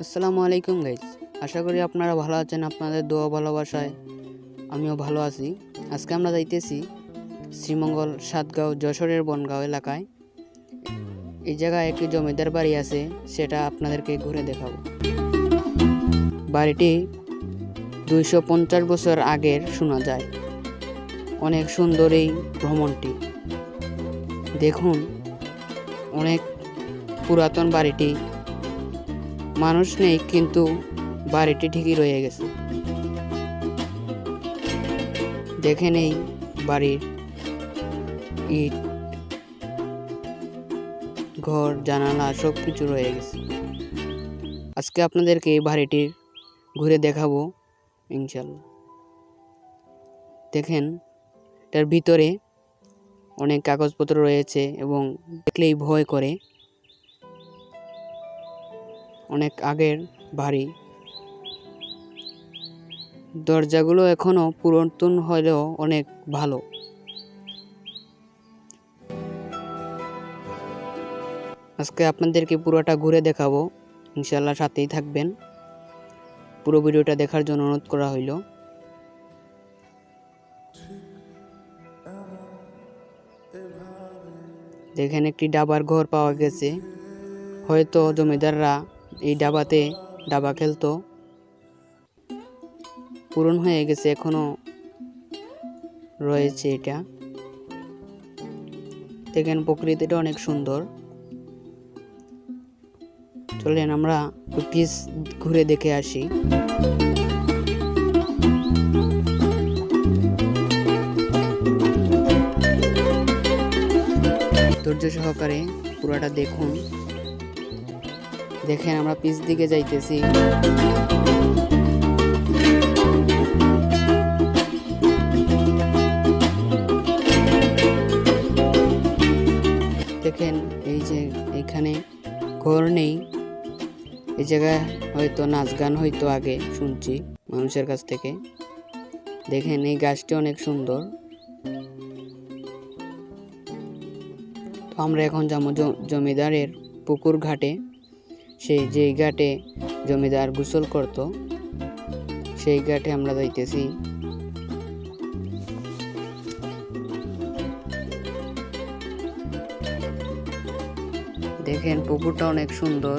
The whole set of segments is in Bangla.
আসসালামু আলাইকুম গাইস, আশা করি আপনারা ভালো আছেন। আপনাদের দোয়া ভালোবাসায় আমিও ভালো আছি। আজকে আমরা যাইতেছি শ্রীমঙ্গল সাতগাঁও যশোরের বনগাঁও এলাকায়। এই জায়গায় একটি জমিদার বাড়ি আছে, সেটা আপনাদেরকে ঘুরে দেখাবো। বাড়িটি 250 বছর আগের শোনা যায়। অনেক সুন্দর এই ভ্রমণটি দেখুন। অনেক পুরাতন বাড়িটি, মানুষ নেই কিন্তু বাড়িটি ঠিকই রয়ে গেছে। দেখেন এই বাড়ির ইট, ঘর, জানালা সব কিছু রয়ে গেছে। আজকে আপনাদেরকে এই বাড়িটির ঘুরে দেখাবো ইনশাল্লাহ। দেখেন এটার ভিতরে অনেক কাগজপত্র রয়েছে এবং দেখলেই ভয় করে। অনেক আগের বাড়ি, দরজাগুলো এখনো পুরাতন হলেও অনেক ভালো। আজকে আপনাদেরকে পুরোটা ঘুরে দেখাবো ইনশাল্লাহ, সাথেই থাকবেন। পুরো ভিডিওটা দেখার জন্য অনুরোধ করা হইল। দেখেন একটি ডাবার ঘর পাওয়া গেছে। হয়তো জমিদাররা এই ডাবাতে ডাবা খেলতো, পূরণ হয়ে গেছে, এখনো রয়েছে এটা। দেখেন প্রকৃতিটা অনেক সুন্দর। চলেন আমরা পিস ঘুরে দেখে আসি। ধৈর্য সহকারে পুরাটা দেখুন। দেখেন আমরা পিস দিকে যাইতেছি। দেখেন এই যে এখানে ঘর নেই, এই জায়গায় হয়তো নাচ গান হয়তো আগে শুনছি মানুষের কাছ থেকে। দেখেন এই গাছটি অনেক সুন্দর। তো আমরা এখন যাবো জমিদারের পুকুর ঘাটে। সেই যে ঘাটে জমিদার গোসল করত, সেই ঘাটে আমরা যাইতেছি। দেখেন পুকুরটা অনেক সুন্দর,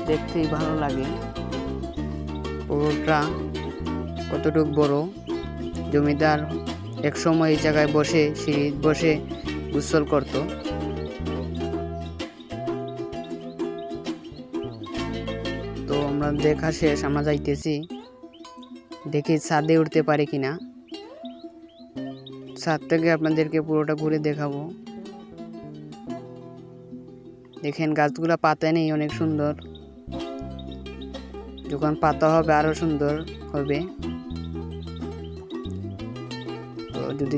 দেখতেই ভালো লাগে। পুকুরটা কতটুক বড়। জমিদার এক সময় এই জায়গায় বসে সিঁড়ি বসে গোসল করত। তো আমরা দেখা শেষ, আমরা যাইতেছি। দেখি ছাদে উঠতে পারি কিনা। ছাদ থেকে আপনাদেরকে পুরোটা ঘুরে দেখাবো। দেখেন গাছগুলা পাতা নেই, অনেক সুন্দর। যখন পাতা হবে আরো সুন্দর হবে। তো যদি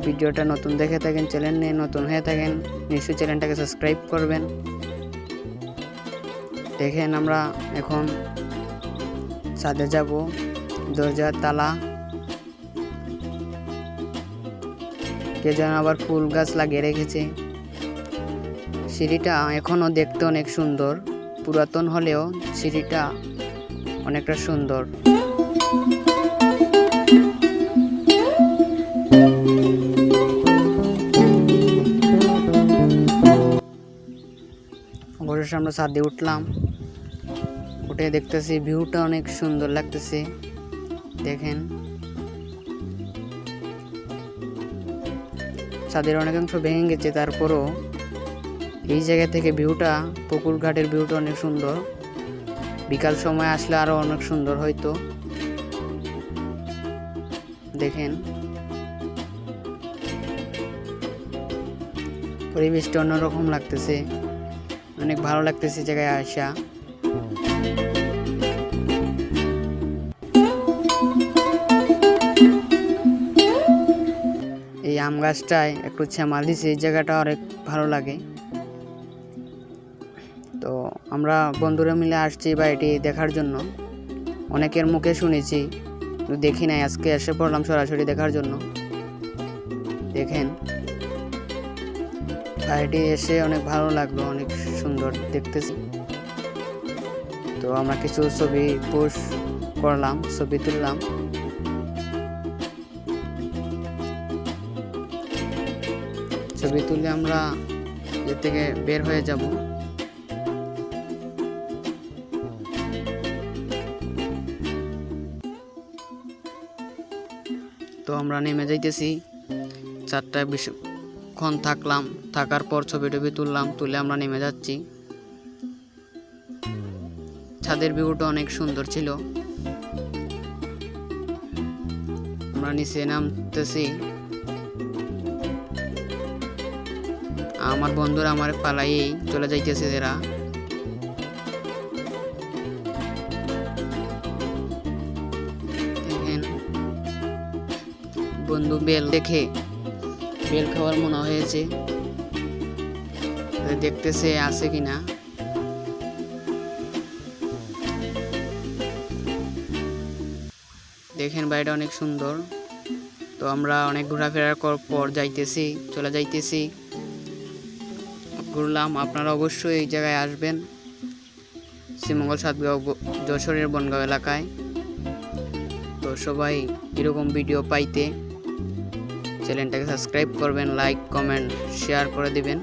ভিডিওটা নতুন দেখে থাকেন, চ্যানেলে নতুন হয়ে থাকেন, নিশ্চয়ই চ্যানেলটাকে সাবস্ক্রাইব করবেন। দেখেন আমরা এখন ছাদে যাব। দরজার তালা, কে যেন আবার ফুল গাছ লাগিয়ে রেখেছে। সিঁড়িটা এখনো দেখতে অনেক সুন্দর, পুরাতন হলেও সিঁড়িটা অনেকটা সুন্দর। ঘরের সামনে ছাদে উঠলাম, উঠে দেখতেছি ভিউটা অনেক সুন্দর লাগতেছে। দেখেন ছাদের অনেকাংশ ভেঙে গেছে, তারপরও এই জায়গা থেকে ভিউটা, পুকুর ঘাটের ভিউটা অনেক সুন্দর। বিকাল সময় আসলে আরো অনেক সুন্দর হয়তো। দেখেন পরিবেশটা অন্যরকম লাগতেছে, অনেক ভালো লাগতেছে জায়গায় আসা। এই আম গাছটায় একটু শ্যামাল দিছে, এই জায়গাটা অনেক ভালো লাগে। তো আমরা বন্ধুরা মিলে আসছি বাড়িটি দেখার জন্য। অনেকের মুখে শুনেছি, দেখি নাই, আজকে এসে পড়লাম সরাসরি দেখার জন্য। দেখেন বাড়িটি এসে অনেক ভালো লাগলো, অনেক সুন্দর দেখতেছি। তো আমরা কিছু ছবি পোস্ট করলাম, ছবি তুললাম। ছবি তুলে আমরা এ থেকে বের হয়ে যাব। তো আমরা নেমে যাইতেছি। 4টায় বেশিক্ষণ থাকলাম, থাকার পর ছবি টবি তুললাম, তুলে আমরা নেমে যাচ্ছি। ছাদের ভিউটা অনেক সুন্দর ছিল। আমরা নিচে নামতেছি। আমার বন্ধুরা আমার পালাইয়েই চলে যাইতেছে এরা। দেখেন বন্ধু বেল দেখে বেল খাওয়ার মনে হয়েছে, দেখতেছে আছে কিনা। দেখেন বাড়িটা অনেক সুন্দর। তো আমরা অনেক ঘোরাফেরার পর চলে যাইতেছি। ঘুরলাম, আপনারা অবশ্যই এই জায়গায় আসবেন, শ্রীমঙ্গল সাতগাঁও যশোরের বনগাঁও এলাকায়। তো সবাই এরকম ভিডিও পাইতে চ্যানেলটাকে সাবস্ক্রাইব করবেন, লাইক কমেন্ট শেয়ার করে দিবেন।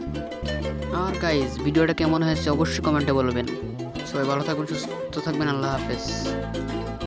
আর গাইজ ভিডিওটা কেমন হয়েছে অবশ্যই কমেন্টে বলবেন। সবাই ভালো থাকবেন, সুস্থ থাকবেন। আল্লাহ হাফেজ।